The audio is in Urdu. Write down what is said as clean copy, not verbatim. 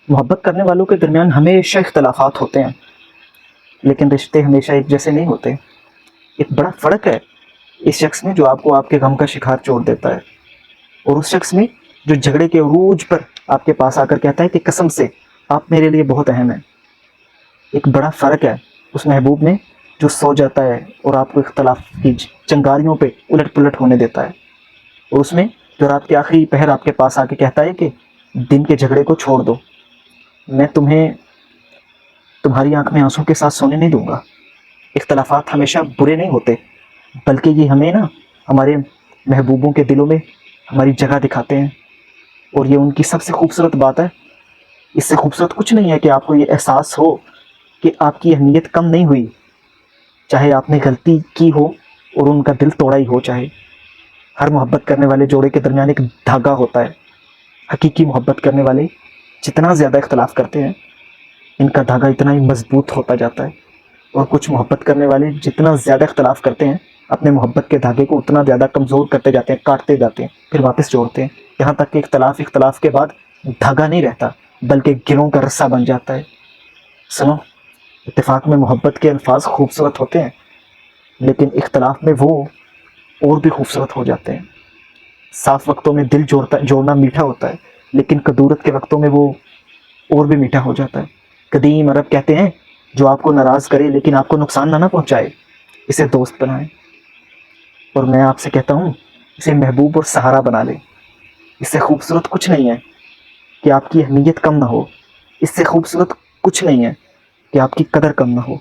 محبت کرنے والوں کے درمیان ہمیشہ اختلافات ہوتے ہیں، لیکن رشتے ہمیشہ ایک جیسے نہیں ہوتے۔ ایک بڑا فرق ہے اس شخص میں جو آپ کو آپ کے غم کا شکار چھوڑ دیتا ہے، اور اس شخص میں جو جھگڑے کے عروج پر آپ کے پاس آ کر کہتا ہے کہ قسم سے آپ میرے لیے بہت اہم ہیں۔ ایک بڑا فرق ہے اس محبوب میں جو سو جاتا ہے اور آپ کو اختلاف کی چنگاریوں پہ الٹ پلٹ ہونے دیتا ہے، اور اس میں جو رات کے آخری پہر آپ کے پاس آ کے کہتا ہے کہ دن کے جھگڑے کو چھوڑ دو، میں تمہیں تمہاری آنکھ میں آنسوں کے ساتھ سونے نہیں دوں گا۔ اختلافات ہمیشہ برے نہیں ہوتے، بلکہ یہ ہمیں ہمارے محبوبوں کے دلوں میں ہماری جگہ دکھاتے ہیں، اور یہ ان کی سب سے خوبصورت بات ہے۔ اس سے خوبصورت کچھ نہیں ہے کہ آپ کو یہ احساس ہو کہ آپ کی اہمیت کم نہیں ہوئی، چاہے آپ نے غلطی کی ہو اور ان کا دل توڑا ہی ہو۔ چاہے ہر محبت کرنے والے جوڑے کے درمیان ایک دھاگا ہوتا ہے۔ حقیقی محبت کرنے والے جتنا زیادہ اختلاف کرتے ہیں، ان کا دھاگا اتنا ہی مضبوط ہوتا جاتا ہے، اور کچھ محبت کرنے والے جتنا زیادہ اختلاف کرتے ہیں، اپنے محبت کے دھاگے کو اتنا زیادہ کمزور کرتے جاتے ہیں، کاٹتے جاتے ہیں، پھر واپس جوڑتے ہیں، یہاں تک کہ اختلاف کے بعد دھاگا نہیں رہتا بلکہ گروں کا رسہ بن جاتا ہے۔ سنو، اتفاق میں محبت کے الفاظ خوبصورت ہوتے ہیں، لیکن اختلاف میں وہ اور بھی خوبصورت ہو جاتے ہیں۔ صاف وقتوں میں دل جوڑنا میٹھا ہوتا ہے، لیکن کدورت کے وقتوں میں وہ اور بھی میٹھا ہو جاتا ہے۔ قدیم عرب کہتے ہیں جو آپ کو ناراض کرے لیکن آپ کو نقصان نہ پہنچائے، اسے دوست بنائیں، اور میں آپ سے کہتا ہوں اسے محبوب اور سہارا بنا لیں۔ اس سے خوبصورت کچھ نہیں ہے کہ آپ کی اہمیت کم نہ ہو، اس سے خوبصورت کچھ نہیں ہے کہ آپ کی قدر کم نہ ہو۔